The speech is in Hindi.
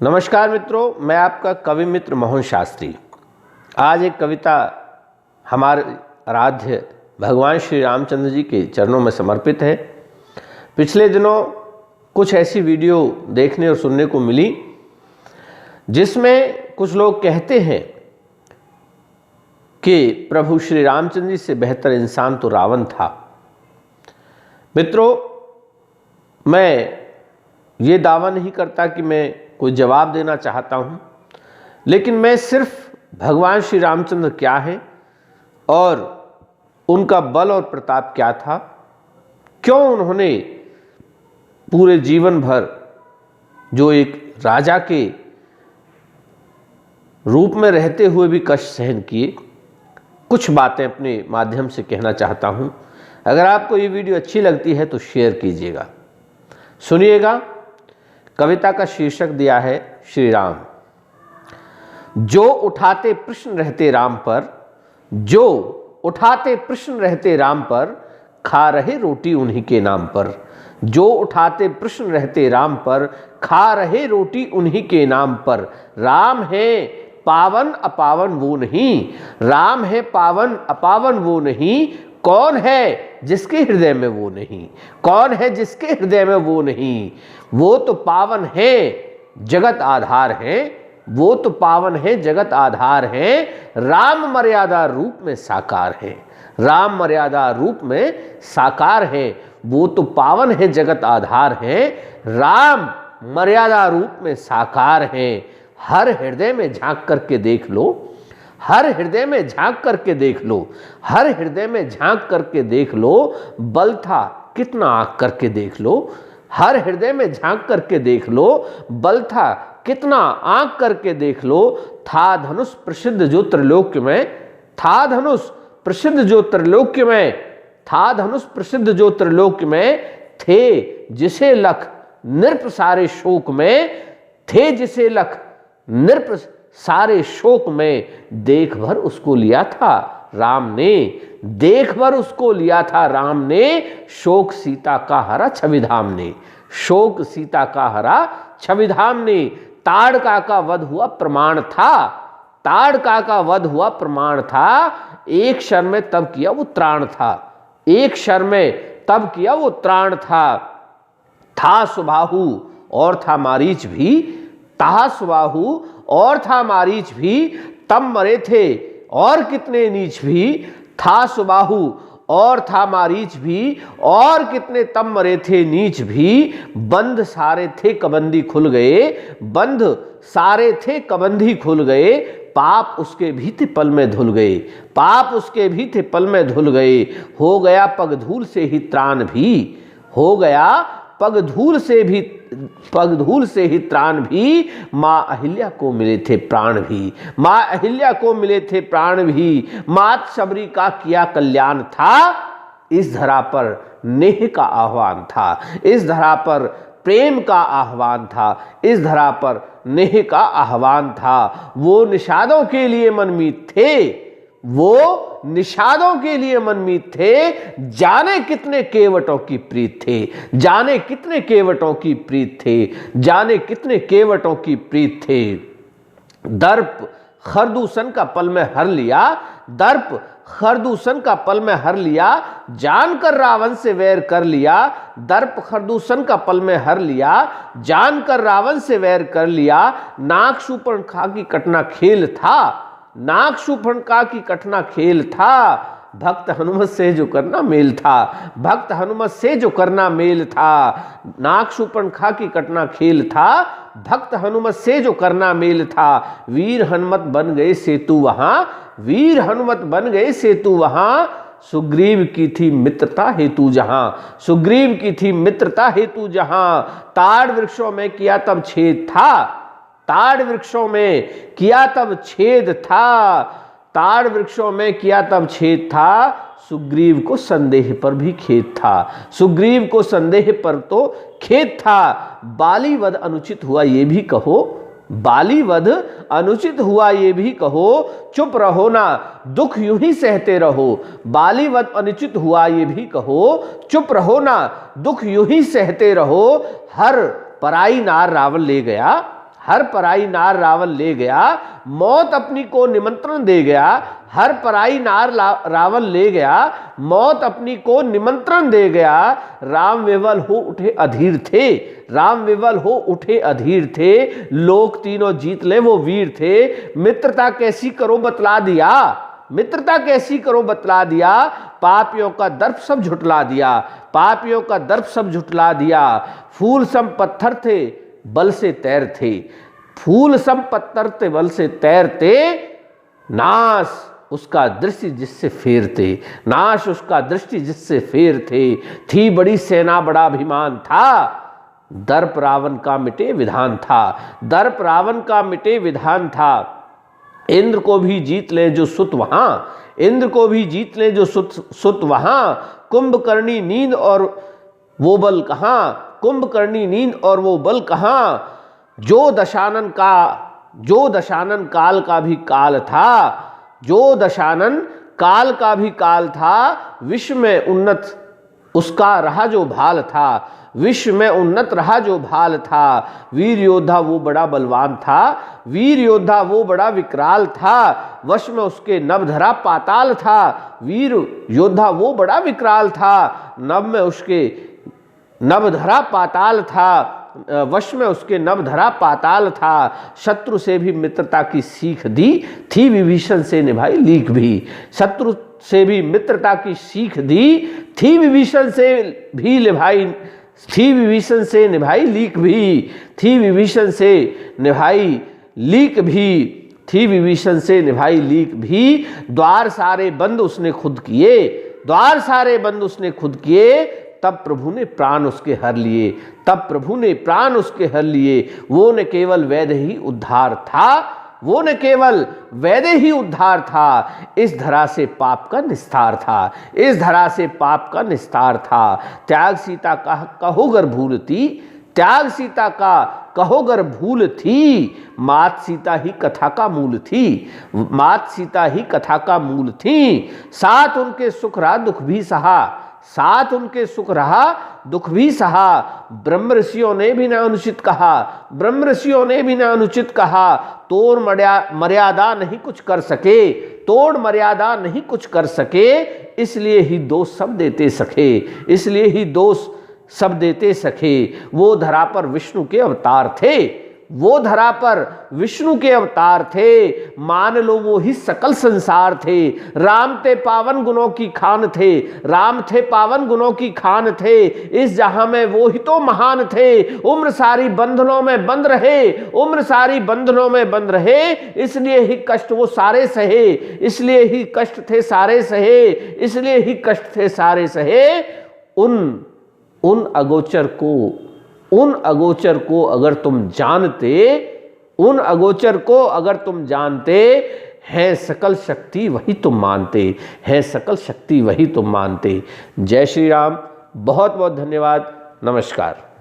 नमस्कार मित्रों, मैं आपका कवि मित्र मोहन शास्त्री। आज एक कविता हमारे आराध्य भगवान श्री रामचंद्र जी के चरणों में समर्पित है। पिछले दिनों कुछ ऐसी वीडियो देखने और सुनने को मिली जिसमें कुछ लोग कहते हैं कि प्रभु श्री रामचंद्र जी से बेहतर इंसान तो रावण था। मित्रों, मैं ये दावा नहीं करता कि मैं कोई जवाब देना चाहता हूँ, लेकिन मैं सिर्फ भगवान श्री रामचंद्र क्या है और उनका बल और प्रताप क्या था, क्यों उन्होंने पूरे जीवन भर जो एक राजा के रूप में रहते हुए भी कष्ट सहन किए, कुछ बातें अपने माध्यम से कहना चाहता हूँ। अगर आपको ये वीडियो अच्छी लगती है तो शेयर कीजिएगा। सुनिएगा। कविता का शीर्षक दिया है श्री राम। जो उठाते प्रश्न रहते राम पर, जो उठाते प्रश्न रहते राम पर, खा रहे रोटी उन्हीं के नाम पर। जो उठाते प्रश्न रहते राम पर, खा रहे रोटी उन्हीं के नाम पर। राम है पावन अपावन वो नहीं, राम है पावन अपावन वो नहीं। कौन है जिसके हृदय में वो नहीं, कौन है जिसके हृदय में वो नहीं। वो तो पावन है जगत आधार है, वो तो पावन है जगत आधार है। राम मर्यादा रूप में साकार है, राम मर्यादा रूप में साकार है। वो तो पावन है जगत आधार है, राम मर्यादा रूप में साकार है। हर हृदय में झांक करके देख लो, हर हृदय में झांक करके देख लो, हर हृदय में झांक करके देख लो। बल था कितना आंक करके देख लो, हर हृदय में झांक करके देख लो। बल था कितना आंक करके देख लो। था धनुष प्रसिद्ध जो त्रिलोक्य में, था धनुष प्रसिद्ध जो त्रिलोक्य में, था धनुष प्रसिद्ध जो त्रिलोक्य में। थे जिसे लख नृप सारे शोक में, थे जिसे लख नृप सारे शोक में। देख भर उसको लिया था राम ने, देख भर उसको लिया था राम ने। शोक सीता का हरा छविधाम ने, शोक सीता का हरा छविधाम ने। ताड़का का वध हुआ प्रमाण था, ताड़का का वध हुआ प्रमाण था। एक शर में तब किया वो त्राण था, एक शर में तब किया वो त्राण था। था सुबाहु और था मारीच भी, था सुबाहु और था मारीच भी। तब मरे थे और कितने नीच भी। था सुबाहु और था मारीच भी, और कितने तब मरे थे नीच भी। बंध सारे थे कबंदी खुल गए, बंध सारे थे कबंदी खुल गए। पाप उसके भी थे पल में धुल गए, पाप उसके भी थे पल में धुल गए। हो गया पग धूल से ही त्राण भी, हो गया पग धूल से भी, पग धूल से ही त्राण भी। माँ अहिल्या को मिले थे प्राण भी, माँ अहिल्या को मिले थे प्राण भी। मात शबरी का किया कल्याण था, इस धरा पर नेह का आह्वान था, इस धरा पर प्रेम का आह्वान था, इस धरा पर नेह का आह्वान था। वो निषादों के लिए मनमीत थे, वो निषादों के लिए मनमीत थे। जाने कितने केवटों की प्रीत थे, जाने कितने केवटों की प्रीत थे, जाने कितने केवटों की प्रीत थे। दर्प खरदूषण का पल में हर लिया, दर्प खरदूषण का पल में हर लिया। जानकर रावण से वैर कर लिया, दर्प खरदूषण का पल में हर लिया। जानकर रावण से वैर कर लिया। नाक शूर्पणखा की कटना खेल था, नाक शूर्पणखा की कटना खेल था। भक्त हनुमत से जो करना मेल था, भक्त हनुमत से जो करना मेल था। नाक शूर्पणखा की कटना खेल था, भक्त हनुमत से जो करना मेल था। वीर हनुमत बन गए सेतु वहां, वीर हनुमत बन गए सेतु वहां। सुग्रीव की थी मित्रता हेतु जहां, सुग्रीव की थी मित्रता हेतु जहां। ताड़ वृक्षों में किया तब छेद था, ताड़ वृक्षों में किया तब छेद था, ताड़ वृक्षों में किया तब छेद था। सुग्रीव को संदेह पर भी खेद था, सुग्रीव को संदेह पर तो खेद था। बाली वध अनुचित हुआ ये भी कहो, बाली वध अनुचित हुआ ये भी कहो। चुप रहो ना दुख यूं ही सहते रहो, बाली वध अनुचित हुआ ये भी कहो। चुप रहो ना दुख यूं ही सहते रहो। हर पराई नार रावण ले गया, हर पराई नार रावण ले गया, मौत अपनी को निमंत्रण दे गया। हर पराई नार रावण ले गया, मौत अपनी को निमंत्रण दे गया। राम विवल हो उठे अधीर थे, राम विवल हो उठे अधीर थे। लोक तीनों जीत ले वो वीर थे। मित्रता कैसी करो बतला दिया, मित्रता कैसी करो बतला दिया। पापियों का दर्प सब झुटला दिया, पापियों का दर्प सब झुटला दिया। फूल सम पत्थर थे बल से तैरते, फूल सम पत्थर थे बल से तैरते। नाश उसका दृष्टि जिससे फेरते, नाश उसका दृष्टि जिससे फेरते। थी बड़ी सेना बड़ा अभिमान था, दर्प रावण का मिटे विधान था, दर्प रावण का मिटे विधान था। इंद्र को भी जीत ले जो सुत वहां, इंद्र को भी जीत ले जो सुत वहां। कुंभकर्णी नींद और वो बल कहां, कुंभकर्णी नींद और वो बल कहां। जो दशानन काल का भी काल था, जो दशानन काल का भी काल था। विश्व में उन्नत उसका रहा जो भाल था, विश्व में उन्नत रहा जो भाल था। वीर योद्धा वो बड़ा बलवान था, वीर योद्धा वो बड़ा विकराल था। वश में उसके नभ धरा पाताल था, वीर योद्धा वो बड़ा विकराल था। नभ में उसके नभ धरा पाताल था, वश में उसके नभ धरा पाताल था। शत्रु से भी मित्रता की सीख दी थी, विभीषण से निभाई लीक भी। शत्रु से भी मित्रता की सीख दी थी, विभीषण से भी निभाई, थी विभीषण से निभाई लीक भी, थी विभीषण से निभाई लीक भी, थी विभीषण से निभाई लीक भी। द्वार सारे बंद उसने खुद किए, द्वार सारे बंद उसने खुद किए। तब प्रभु ने प्राण उसके हर लिए, तब प्रभु ने प्राण उसके हर लिए। वो न केवल वैद्य ही उद्धार था, वो न केवल वैद्य ही उद्धार था। इस धरा से पाप का निस्तार था, इस धरा से पाप का निस्तार था। त्याग सीता का कहो गर भूल थी, त्याग सीता का कहो गर भूल थी। मात सीता ही कथा का मूल थी, मात सीता ही कथा का मूल थी। साथ उनके सुख रहा दुख भी सहा, साथ उनके सुख रहा दुख भी सहा। ब्रह्म ऋषियों ने भी न अनुचित कहा, ब्रह्म ऋषियों ने भी न अनुचित कहा। तोड़ मर्यादा नहीं कुछ कर सके, तोड़ मर्यादा नहीं कुछ कर सके। इसलिए ही दोष सब देते सखे, इसलिए ही दोष सब देते सखे। वो धरा पर विष्णु के अवतार थे, वो धरा पर विष्णु के अवतार थे। मान लो वो ही सकल संसार थे। राम थे पावन गुणों की खान थे, राम थे पावन गुणों की खान थे। इस जहां में वो ही तो महान थे। उम्र सारी बंधनों में बंद रहे, उम्र सारी बंधनों में बंद रहे। इसलिए ही कष्ट वो सारे सहे, इसलिए ही कष्ट थे सारे सहे, इसलिए ही कष्ट थे सारे सहे। उन अगोचर को अगर तुम जानते, उन अगोचर को अगर तुम जानते, है सकल शक्ति वही तुम मानते, है सकल शक्ति वही तुम मानते। जय श्री राम। बहुत बहुत धन्यवाद। नमस्कार।